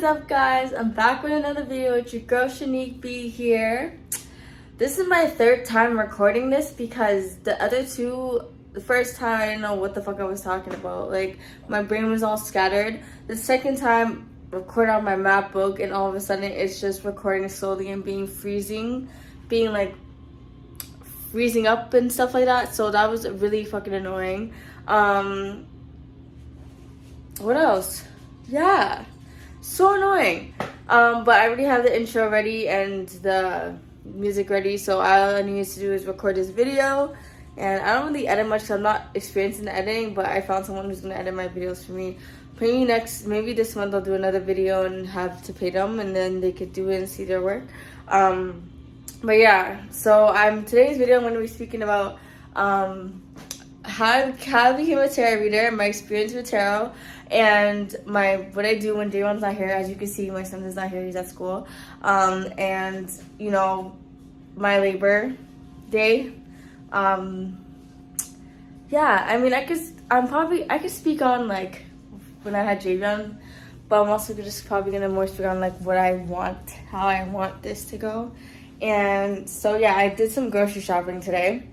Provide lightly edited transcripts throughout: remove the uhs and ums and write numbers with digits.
up, guys? I'm back with another video. It's your girl Sheenique B here. This is my third time recording this because the other two, the first time I didn't know what the fuck I was talking about. Like, my brain was all scattered. The second time, record on my MacBook, and all of a sudden it's just recording slowly and being like freezing up and stuff like that. So that was really fucking annoying. What else? Yeah, so annoying. But I already have the intro ready and the music ready, so all I need to do is record this video. And I don't really edit much because I'm not experienced in editing, but I found someone who's gonna edit my videos for me. Maybe this month I'll do another video and have to pay them, and then they could do it and see their work. But yeah, so today's video I'm going to be speaking about how I became a tarot reader, my experience with tarot, and what I do when Daywon's not here. As you can see, my son is not here; he's at school. And you know, my Labor Day. Yeah, I mean, I could speak on like when I had Javion, but I'm also just probably gonna more speak on like what I want, how I want this to go. And so yeah, I did some grocery shopping today.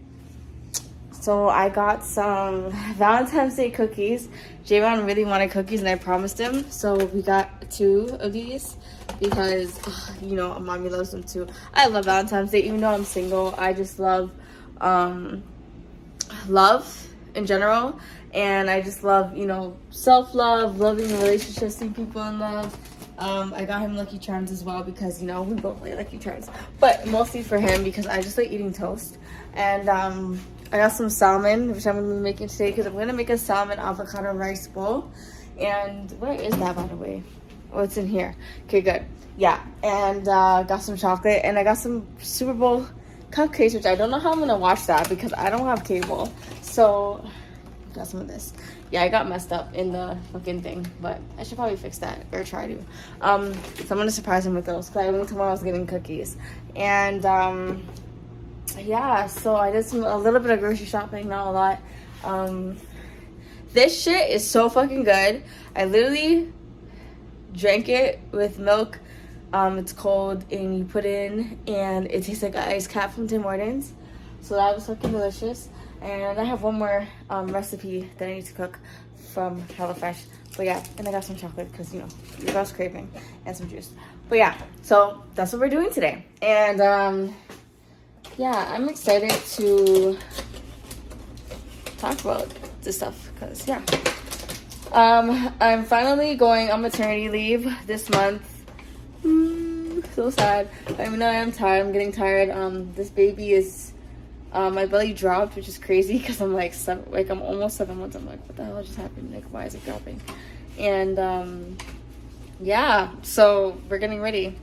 So I got some Valentine's Day cookies. Javon really wanted cookies and I promised him. So we got 2 of these because, you know, mommy loves them too. I love Valentine's Day, even though I'm single. I just love love in general. And I just love, you know, self-love, loving relationships, seeing people in love. I got him Lucky Charms as well because, you know, we both like Lucky Charms. But mostly for him because I just like eating toast. And I got some salmon, which I'm going to be making today because I'm going to make a salmon avocado rice bowl. And where is that, by the way? Oh, it's in here. Okay, good. Yeah, and got some chocolate. And I got some Super Bowl cupcakes, which I don't know how I'm going to watch that because I don't have cable. So, got some of this. Yeah, I got messed up in the fucking thing, but I should probably fix that or try to. So I'm gonna surprise him with those because I went tomorrow I was getting cookies. And yeah, so I did a little bit of grocery shopping, not a lot. This shit is so fucking good. I literally drank it with milk. It's cold and you put in and it tastes like an iced cap from Tim Hortons. So that was fucking delicious. And I have one more recipe that I need to cook from HelloFresh. But yeah, and I got some chocolate because, you know, your girl's craving, and some juice. But yeah, so that's what we're doing today. And yeah, I'm excited to talk about this stuff because, yeah. I'm finally going on maternity leave this month. So sad. I mean, I am tired. I'm getting tired. This baby is... my belly dropped, which is crazy because I'm I'm almost 7 months. I'm like, what the hell just happened? Like, why is it dropping? And yeah, so we're getting ready.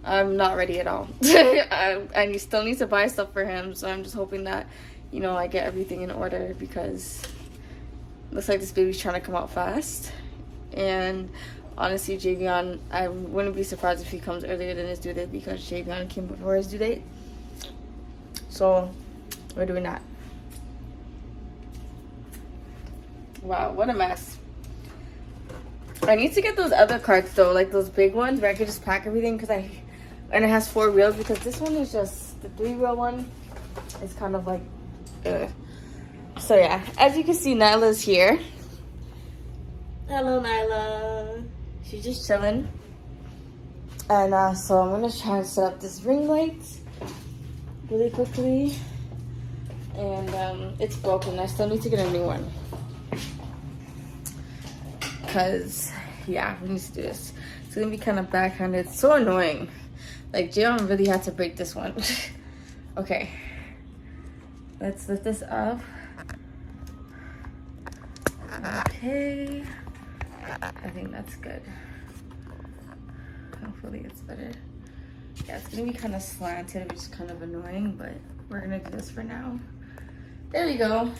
I'm not ready at all. I still need to buy stuff for him, so I'm just hoping that, you know, I get everything in order because it looks like this baby's trying to come out fast. And honestly, Javion, I wouldn't be surprised if he comes earlier than his due date because Javion came before his due date. So we're doing that. Wow, what a mess. I need to get those other carts though, like those big ones where I could just pack everything and it has 4 wheels because this one is just the 3-wheel one. It's kind of like, ugh. So yeah, as you can see, Nyla's here. Hello, Nyla. She's just chilling. And so I'm gonna try and set up this ring light really quickly. And it's broken. I still need to get a new one because yeah, we need to do this. It's gonna be kind of backhanded. It's so annoying. Like, Jayon really had to break this one. Okay, let's lift this up. Okay, I think that's good. Hopefully it's better. Yeah, it's gonna be kind of slanted, which is kind of annoying, but we're gonna do this for now. There we go.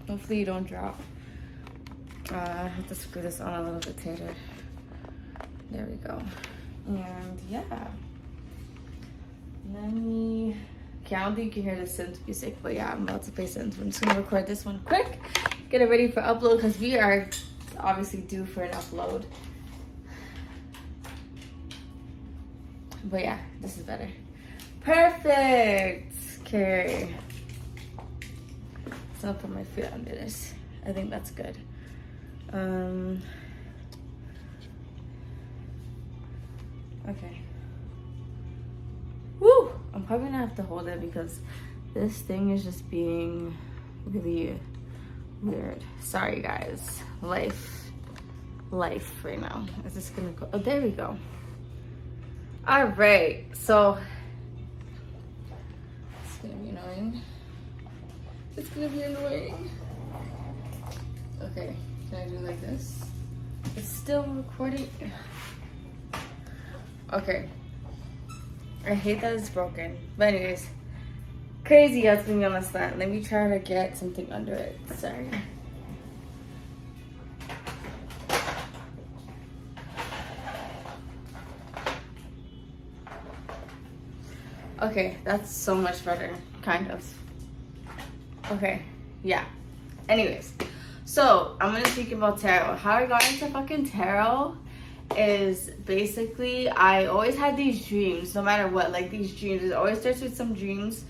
Hopefully you don't drop. I have to screw this on a little bit tighter. There we go. And yeah. Okay, I don't think you can hear the synth music, but yeah, I'm about to play synth. I'm just gonna record this one quick, get it ready for upload because we are obviously due for an upload. But yeah, this is better. Perfect. Okay. So I'll put my feet under this. I think that's good. Okay. Woo! I'm probably gonna have to hold it because this thing is just being really weird. Sorry guys. Life right now. Is this gonna go? Oh, there we go. All right, so it's gonna be annoying. It's gonna be annoying. Okay, can I do like this? It's still recording. Okay. I hate that it's broken. But anyways, crazy how it's gonna be on the slant. Let me try to get something under it. Sorry. Okay, that's so much better, kind of. Okay, yeah. Anyways, so I'm gonna speak about tarot. How I got into fucking tarot is basically I always had these dreams, no matter what. Like these dreams, it always starts with some dreams,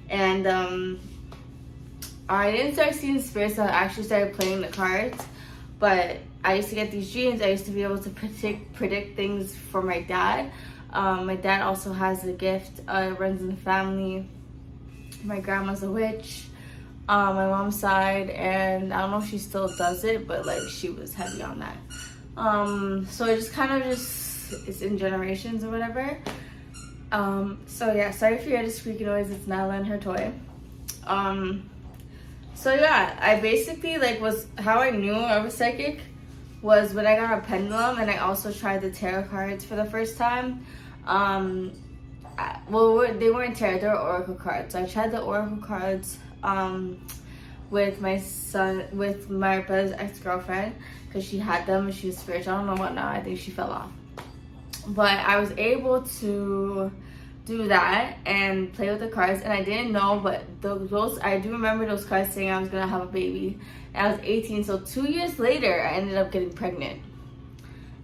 and I didn't start seeing spirits until I actually started playing the cards. But I used to get these dreams. I used to be able to predict things for my dad. My dad also has a gift. It runs in the family. My grandma's a witch. My mom's side, and I don't know if she still does it, but like she was heavy on that. So it just kind of it's in generations or whatever. So yeah, sorry if you hear the squeaky noise. It's Nala and her toy. So yeah, I basically how I knew I was psychic was when I got a pendulum, and I also tried the tarot cards for the first time. Well, they weren't tarot, they were oracle cards. So I tried the oracle cards with my brother's ex-girlfriend, because she had them and she was spiritual. I don't know what now. I think she fell off. But I was able to do that and play with the cards, and I didn't know, but I do remember those cards saying I was gonna have a baby. And I was 18, so 2 years later I ended up getting pregnant.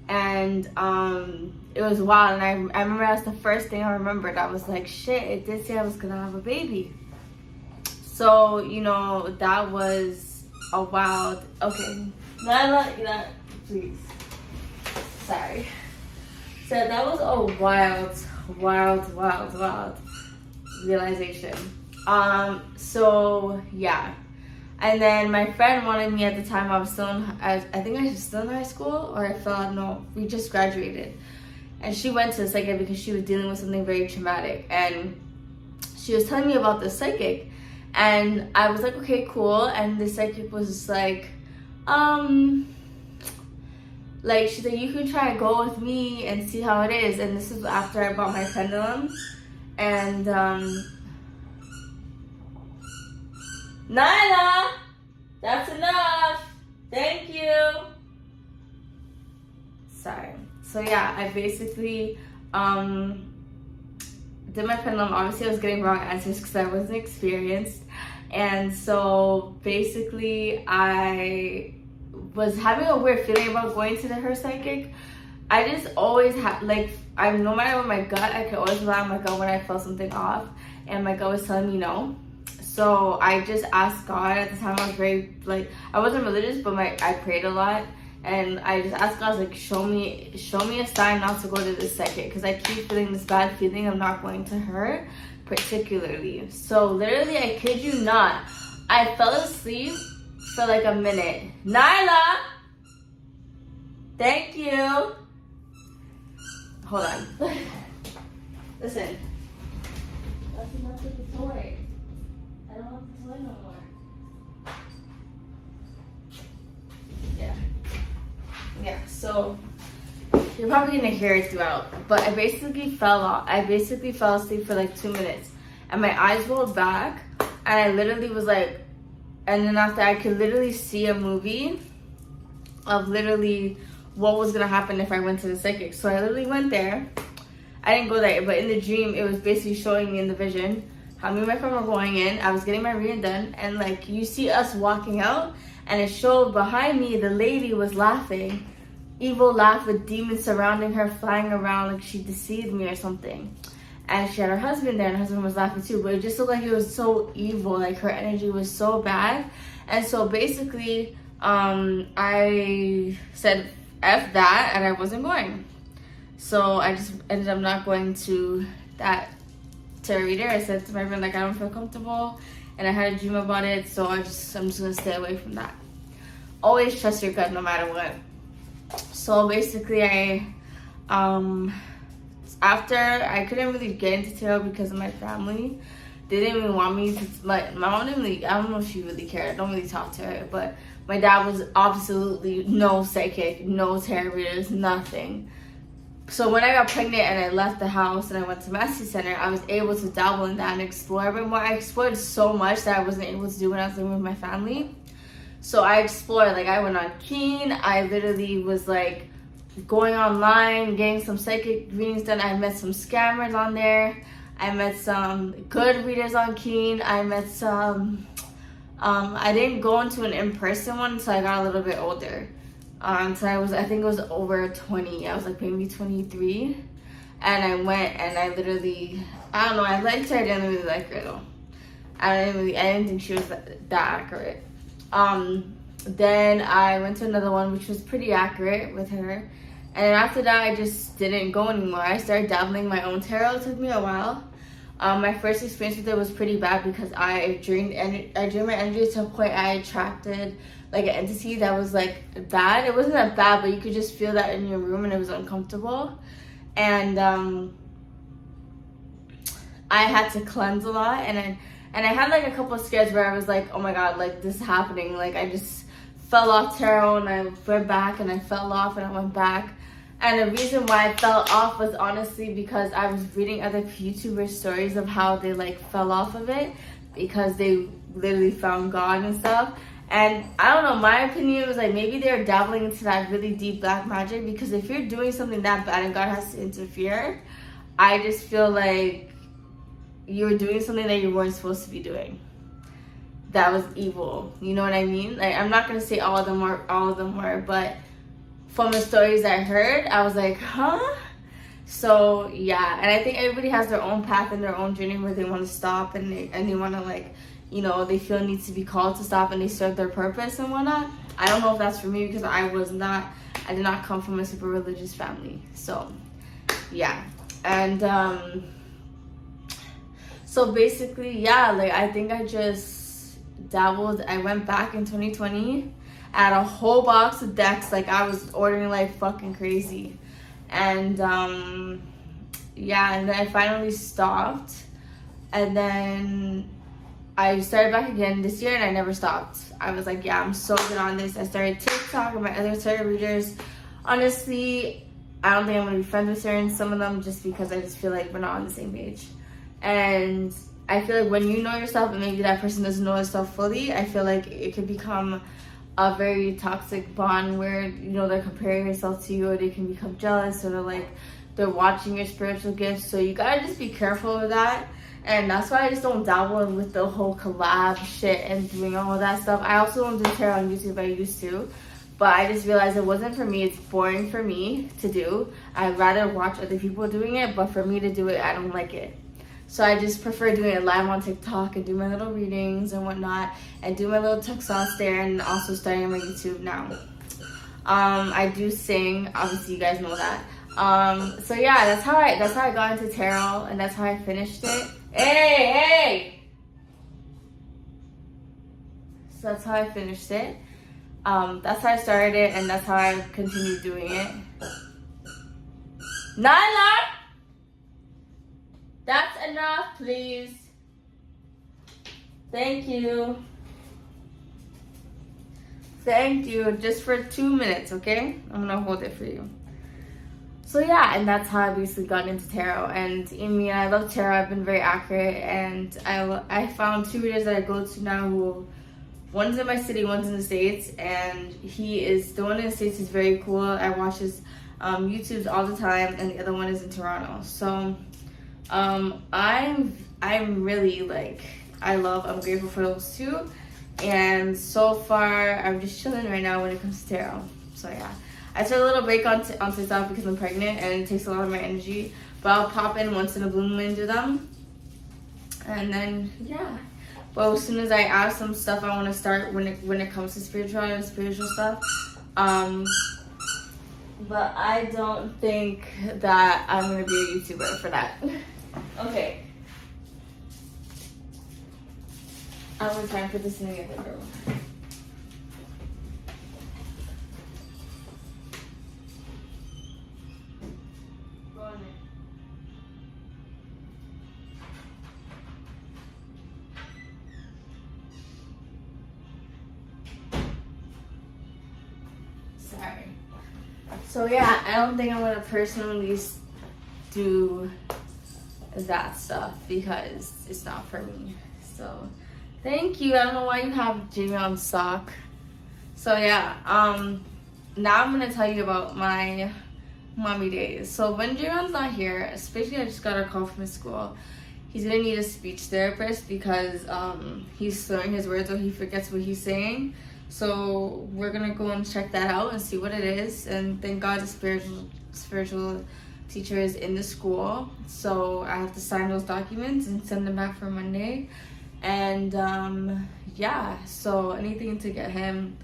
And it was wild, and I remember that's the first thing I remembered. I was like, shit, it did say I was gonna have a baby. So, you know, that was a wild, okay, not that, please, sorry. So that was a wild realization. So yeah. And then my friend wanted me at the time. I was still I think I was still in high school, or I felt, no, we just graduated. And she went to the psychic because she was dealing with something very traumatic. And she was telling me about the psychic. And I was like, okay, cool. And the psychic was just like, she's like, you can try to go with me and see how it is. And this is after I bought my pendulum. And Nyla, that's enough. Thank you. Sorry. So yeah, I basically did my pendulum. Obviously I was getting wrong answers because I wasn't experienced. And so basically I was having a weird feeling about going to her psychic. I just always had, no matter what my gut, I could always rely on my gut when I felt something off. And my gut was telling me no. So I just asked God. At the time I was very, I wasn't religious, but I prayed a lot. And I just asked God, I was like, show me a sign not to go to this psychic. Because I keep feeling this bad feeling of not going to her, particularly. So literally, I kid you not, I fell asleep for like a minute. Nyla! Thank you. Hold on. Listen. That's enough with the toy. I don't want the toy no more. Yeah, so you're probably gonna hear it throughout, but I basically fell asleep for like 2 minutes, and my eyes rolled back, and I literally was like, and then after I could literally see a movie of literally what was gonna happen if I went to the psychic. So I literally went there. I didn't go there, but in the dream, it was basically showing me in the vision how me and my friend were going in. I was getting my reading done, and you see us walking out, and it showed behind me the lady was laughing. evil laugh with demons surrounding her, flying around like she deceived me or something. And she had her husband there, and her husband was laughing too, but it just looked like it was so evil, like her energy was so bad. And so basically, I said F that, and I wasn't going. So I just ended up not going to that tarot reader. I said to my friend, like, I don't feel comfortable, and I had a dream about it, so I'm just gonna stay away from that. Always trust your gut no matter what. So basically, after I couldn't really get into tarot because of my family. They didn't even want me to, like, my mom didn't really, I don't know if she really cared. I don't really talk to her, but my dad was absolutely no psychic, no tarot readers, nothing. So when I got pregnant and I left the house and I went to Massey Center, I was able to dabble in that and explore a bit more. I explored so much that I wasn't able to do when I was living with my family. So I explored, like, I went on Keen. I literally was like going online, getting some psychic readings done. I met some scammers on there. I met some good readers on Keen. I met some, I didn't go into an in-person one until I got a little bit older. So I think it was over 20. I was like maybe 23. And I went and I literally, I don't know, I liked her. I didn't really like her though. I didn't think she was that accurate. Then I went to another one which was pretty accurate with her. And after that, I just didn't go anymore. I started dabbling my own tarot. It took me a while. My first experience with it was pretty bad because I drained my energy to a point I attracted like an entity that was like bad. It wasn't that bad, but you could just feel that in your room and it was uncomfortable. And I had to cleanse a lot. And I had like a couple of scares where I was like, oh my God, like this is happening. Like I just fell off tarot and I went back and I fell off and I went back. And the reason why I fell off was honestly because I was reading other YouTuber stories of how they like fell off of it because they literally found God and stuff. And I don't know, my opinion was like maybe they're dabbling into that really deep black magic, because if you're doing something that bad and God has to interfere, I just feel like you're doing something that you weren't supposed to be doing. That was evil. You know what I mean? Like, I'm not gonna say all of them were, but from the stories I heard, I was like, huh? So yeah, and I think everybody has their own path and their own journey where they want to stop and they want to, like, you know, they feel needs to be called to stop and they serve their purpose and whatnot. I don't know if that's for me because I did not come from a super religious family. So yeah, and so basically, yeah, like I think I just dabbled. I went back in 2020. I had a whole box of decks, like I was ordering like fucking crazy. And yeah, and then I finally stopped. And then I started back again this year and I never stopped. I was like, yeah, I'm so good on this. I started TikTok and my other tarot readers. Honestly, I don't think I'm gonna be friends with certain some of them just because I just feel like we're not on the same page. And I feel like when you know yourself and maybe that person doesn't know herself fully, I feel like it could become a very toxic bond where, you know, they're comparing yourself to you, or they can become jealous, or they're watching your spiritual gifts. So you gotta just be careful with that. And that's why I just don't dabble with the whole collab shit and doing all that stuff. I also don't do tarot on YouTube. I used to, but I just realized it wasn't for me. It's boring for me to do. I'd rather watch other people doing it, but for me to do it, I don't like it. So I just prefer doing it live on TikTok and do my little readings and whatnot, and do my little TikToks there, and also starting my YouTube now. I do sing, obviously you guys know that. So yeah, that's how I got into tarot, and that's how I finished it. Hey! So that's how I finished it. That's how I started it, and that's how I continued doing it. Nyla! That's enough, please. Thank you. Thank you. Just for 2 minutes, okay? I'm gonna hold it for you. So yeah, and that's how I basically got into tarot. And I mean, I love tarot. I've been very accurate, and I found 2 readers that I go to now who, one's in my city, one's in the States, and the one in the States is very cool. I watch his YouTubes all the time, and the other one is in Toronto. So I'm really like, I'm grateful for those 2. And so far, I'm just chilling right now when it comes to tarot. So yeah, I took a little break on TikTok because I'm pregnant and it takes a lot of my energy. But I'll pop in once in a blue moon and do them. And then, yeah. But as soon as I add some stuff I want to start when it comes to spiritual stuff. But I don't think that I'm going to be a YouTuber for that. Okay. I'm going to try and put this in the other room. Go in there. Sorry. So yeah, I don't think I'm going to personally do that stuff because it's not for me. So thank you. I don't know why you have Jamie on sock. So yeah, now I'm gonna tell you about my mommy days. So when Jaron's not here, especially I just got a call from his school, he's gonna need a speech therapist because he's slurring his words or he forgets what he's saying. So we're gonna go and check that out and see what it is. And thank God the spiritual teacher is in the school. So I have to sign those documents and send them back for Monday. And yeah, so anything to get him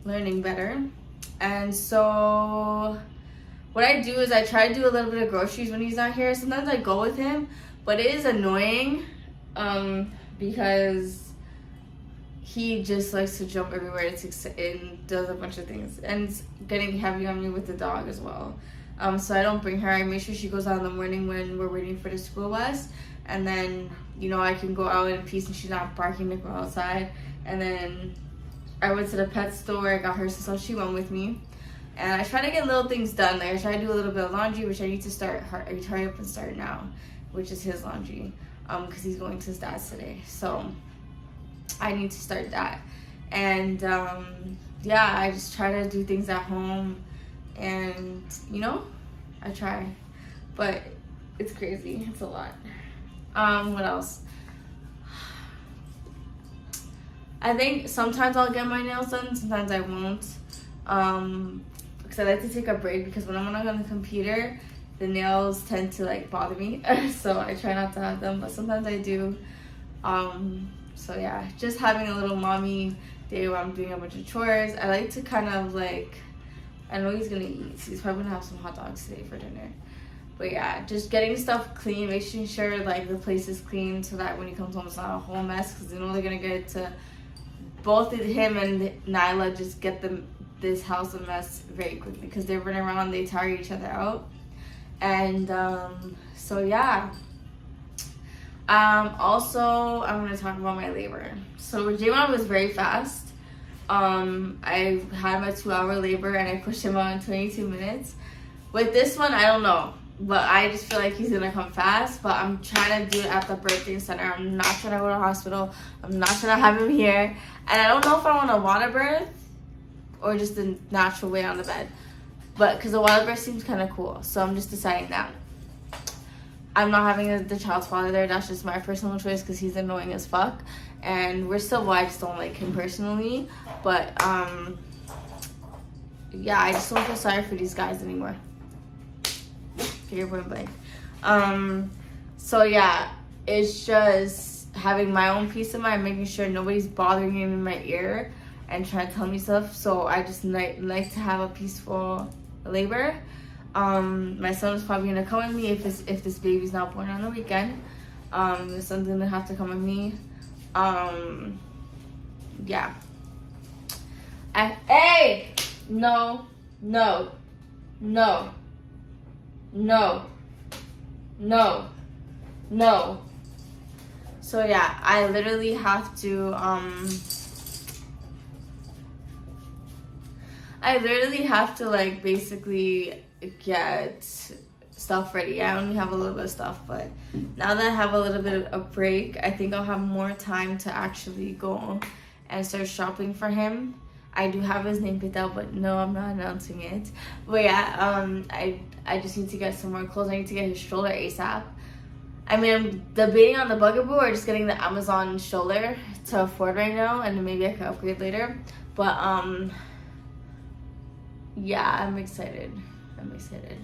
learning better. And so what I do is I try to do a little bit of groceries when he's not here. Sometimes I go with him, but it is annoying because he just likes to jump everywhere and does a bunch of things. And it's getting heavy on me with the dog as well. So I don't bring her. I make sure she goes out in the morning when we're waiting for the school bus. And then, you know, I can go out in peace and she's not barking to go outside. And then I went to the pet store. I got her so she went with me. And I try to get little things done. Like I try to do a little bit of laundry, which I need to hurry up and start now, which is his laundry, because he's going to his dad's today. So I need to start that. And yeah, I just try to do things at home. And, you know, I try. But it's crazy. It's a lot. What else? I think sometimes I'll get my nails done, sometimes I won't. Because I like to take a break because when I'm not on the computer, the nails tend to like bother me. So I try not to have them, but sometimes I do. So yeah, just having a little mommy day where I'm doing a bunch of chores. I like to kind of like, I know he's gonna eat, so he's probably gonna have some hot dogs today for dinner. But yeah, just getting stuff clean, making sure like the place is clean so that when he comes home it's not a whole mess, because you know they're gonna get to, both of him and Nyla just get this house a mess very quickly because they run around, they tire each other out. And so yeah. Also, I'm gonna talk about my labor. So J1 was very fast. I had my 2-hour labor and I pushed him out in 22 minutes. With this one, I don't know. But I just feel like he's gonna come fast. But I'm trying to do it at the birthing center. I'm not trying to go to the hospital. I'm not trying to have him here. And I don't know if I want a water birth or just the natural way on the bed. But because the water birth seems kind of cool. So I'm just deciding that. I'm not having the child's father there. That's just my personal choice because he's annoying as fuck. And we're still, well, I just don't like him personally. But yeah, I just don't feel sorry for these guys anymore. Your point blank. So yeah, it's just having my own peace of mind, making sure nobody's bothering me in my ear and trying to tell me stuff. So I just like to have a peaceful labor. My son is probably gonna come with me if this baby's not born on the weekend. My son's gonna have to come with me. Yeah. Hey! No. So yeah, I literally have to like basically get stuff ready. I only have a little bit of stuff, but now that I have a little bit of a break, I think I'll have more time to actually go and start shopping for him. I do have his name picked out, but no, I'm not announcing it. But yeah, I just need to get some more clothes. I need to get his stroller ASAP. I mean, I'm debating on the Bugaboo or just getting the Amazon stroller to afford right now, and then maybe I can upgrade later. But yeah, I'm excited. I'm excited.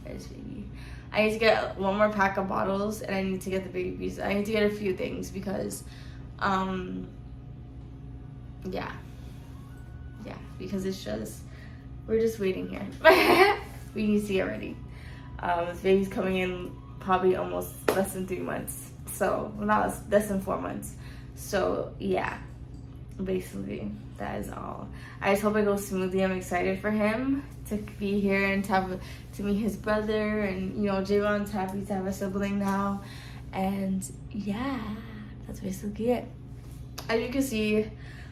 There's baby. I need to get one more pack of bottles, and I need to get the babies. I need to get a few things because, yeah, because it's just, we're just waiting here. We need to get ready. This baby's coming in probably almost less than 3 months. So, not less than 4 months. So, yeah, basically, that is all. I just hope it goes smoothly. I'm excited for him to be here and to meet his brother. And, you know, Javon's happy to have a sibling now. And, yeah, that's basically it. As you can see,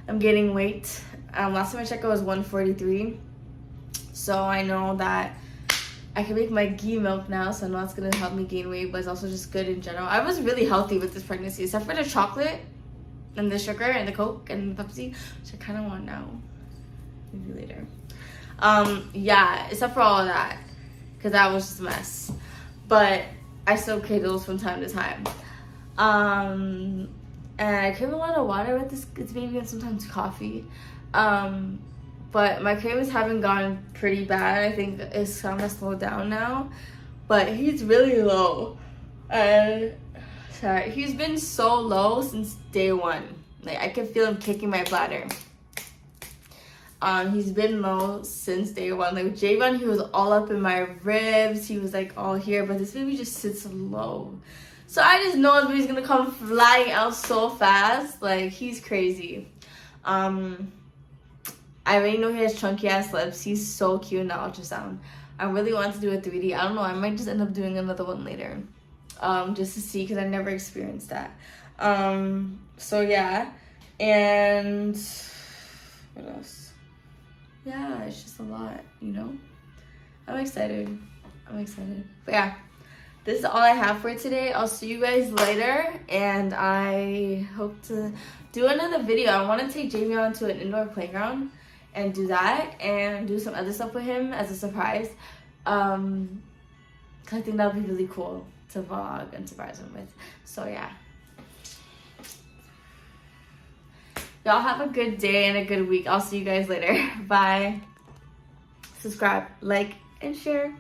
I'm gaining weight. Last time I checked, it was 143. So I know that I can make my ghee milk now, so I know it's gonna help me gain weight, but it's also just good in general. I was really healthy with this pregnancy, except for the chocolate and the sugar and the Coke and the Pepsi, which I kind of want now. Maybe later. Yeah, except for all of that, because that was just a mess. But I still crave those from time to time. And I crave a lot of water with this baby and sometimes coffee. But my cravings haven't gone pretty bad. I think it's kind of slowed down now. But he's really low. Sorry, he's been so low since day one. Like, I can feel him kicking my bladder. He's been low since day one. Like, with Javon, he was all up in my ribs. He was like all here, but this baby just sits low. So I just know this baby's gonna come flying out so fast. Like, he's crazy. I already know he has chunky ass lips. He's so cute in the ultrasound. I really want to do a 3D. I don't know. I might just end up doing another one later. Just to see, because I never experienced that. So yeah. And what else? Yeah, it's just a lot, you know? I'm excited. But yeah, this is all I have for today. I'll see you guys later. And I hope to do another video. I want to take Javion to an indoor playground and do that and do some other stuff with him as a surprise. 'Cause I think that would be really cool to vlog and surprise him with. So yeah. Y'all have a good day and a good week. I'll see you guys later. Bye. Subscribe, like, and share.